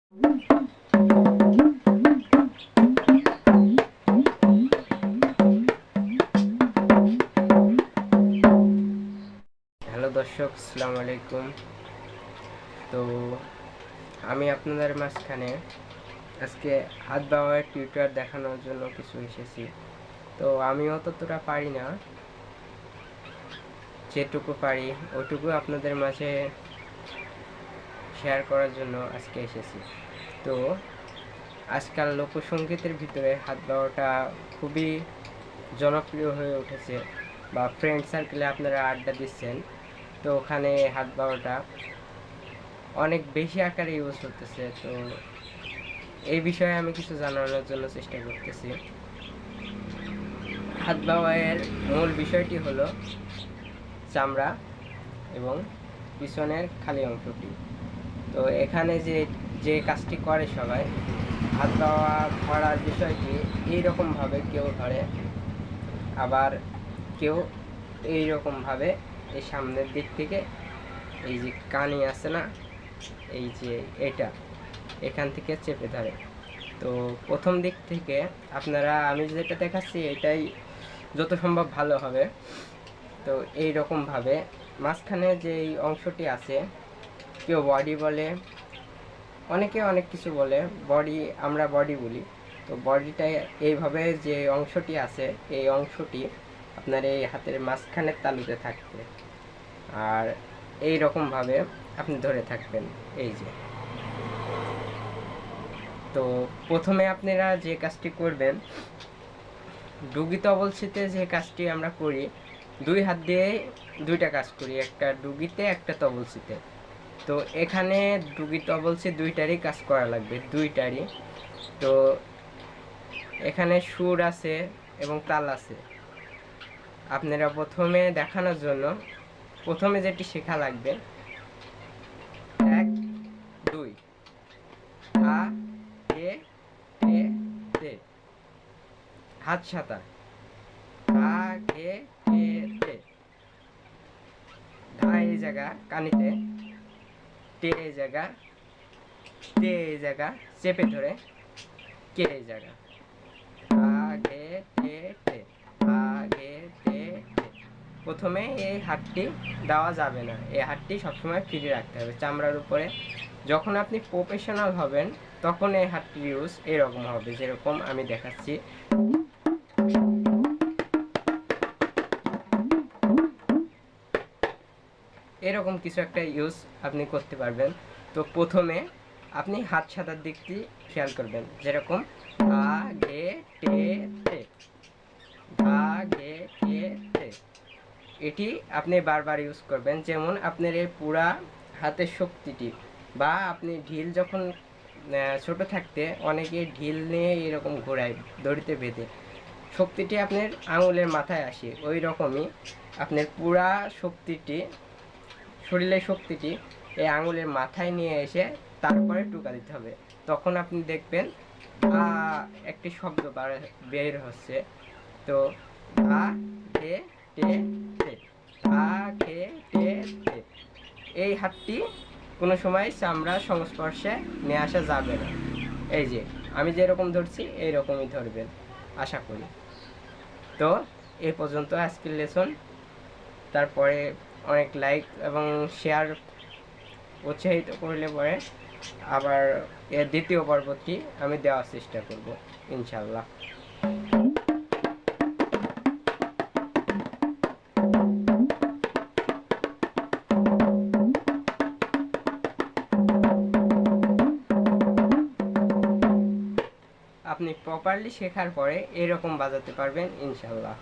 Hello দর্শক, আসসালামু আলাইকুম। তো আমি আপনাদের মাঝখানে আজকে হাত ব্যবহারের টিউটোরিয়াল দেখানোর জন্য কিছু এসেছি। তো আমিও ততটা পারি না, যেটুকু পারি ওইটুকু আপনাদের মাঝে শেয়ার করার জন্য আজকে এসেছি। তো আজকাল লোকসঙ্গীতের ভিতরে হাত ব্যবহারটা খুবই জনপ্রিয় হয়ে উঠেছে, বা ফ্রেন্ড সার্কেলে আপনারা আড্ডা দিচ্ছেন, তো ওখানে হাত ব্যবহারটা অনেক বেশি আকারে ইউজ হতেছে। তো এই বিষয়ে আমি কিছু জানানোর জন্য চেষ্টা করতেছি। হাত ব্যবহারের মূল বিষয়টি হলো চামড়া এবং পিছনের খালি অংশটি। তো এখানে যে কাজটি করে সবাই, হাত ব্যবহার করার বিষয়টি এইরকমভাবে কেউ ধরে, আবার কেউ এইরকমভাবে এই সামনের দিক থেকে এই যে কানি আছে না, এই যে এটা এখান থেকে চেপে ধরে। তো প্রথম দিক থেকে আপনারা, আমি যেটা দেখাচ্ছি এটাই যত সম্ভব ভালো হবে। তো এই রকমভাবে মাঝখানে যে অংশটি আছে, কেউ বডি বলে, অনেকে অনেক কিছু বলে, আমরা বডি বলি। তো বডিটা এইভাবে যে অংশটি আছে, এই অংশটি আপনার এই হাতের মাঝখানের তালুতে থাকবে, আর এই রকমভাবে আপনি ধরে থাকবেন। এই যে, তো প্রথমে আপনারা যে কাজটি করবেন, ডুগি তবলচিতে যে কাজটি আমরা করি, দুই হাত দিয়ে দুইটা কাজ করি, একটা ডুগিতে একটা তবলচিতে। তো এখানে ডুগি তবলচি দুইটারই কাজ করা লাগবে, দুইটারই। তো এখানে সুর আছে এবং তাল আছে। আপনারা প্রথমে দেখানোর জন্য প্রথমে যেটি শেখা লাগবে, 1 2 আ এ এ তে, হাত সাতা, আ এ এ তে, ধা এই জায়গা কানিতে, টে এই জায়গা, তে এই জায়গা চেপে ধরে, কে এই জায়গা, আগে টে টে, আগে টে টে। প্রথমে এই হাতটি দেওয়া যাবে না, এই হাতটি সবসময় ফ্রি রাখতে হবে চামড়ার উপরে। যখন আপনি প্রফেশনাল হবেন তখন এই হাতটির ইউজ এরকম হবে, যেরকম আমি দেখাচ্ছি। এরকম কিছু একটা ইউজ আপনি করতে পারবেন। তো প্রথমে আপনি হাত সাদার দিকটি খেয়াল করবেন, যেরকম আ গে টে টে, ধা গে টে টে। এটি আপনি বারবার ইউজ করবেন। যেমন আপনার এই পুরা হাতের শক্তিটি, বা আপনি ঢিল যখন ছোট থাকতে অনেকে ঢিল নিয়ে এরকম ঘোরায় দড়িতে বেঁধে, শক্তিটি আপনার আঙুলের মাথায় আসে, ওই রকমই আপনার পুরা শক্তিটি, শরীরের শক্তিটি এই আঙুলের মাথায় নিয়ে এসে তারপরে টুকা দিতে হবে। তখন আপনি দেখবেন একটি শব্দ বের হচ্ছে। তো ধা ঘে টে টে, ধা ঘে টে টে। এই হাতটি কোনো সময় চামড়ার সংস্পর্শে নিয়ে আসা যাবে না। এই যে আমি যেরকম ধরছি এইরকমই ধরবেন, আশা করি। তো এই পর্যন্ত আজকের লেসন। তারপরে অনেক লাইক এবং শেয়ার উৎসাহিত করলে পরে আবার এর দ্বিতীয় পর্বটি আমি দেওয়ার চেষ্টা করব, ইনশাল্লাহ। আপনি প্রপারলি শেখার পরে এরকম বাজাতে পারবেন, ইনশাল্লাহ।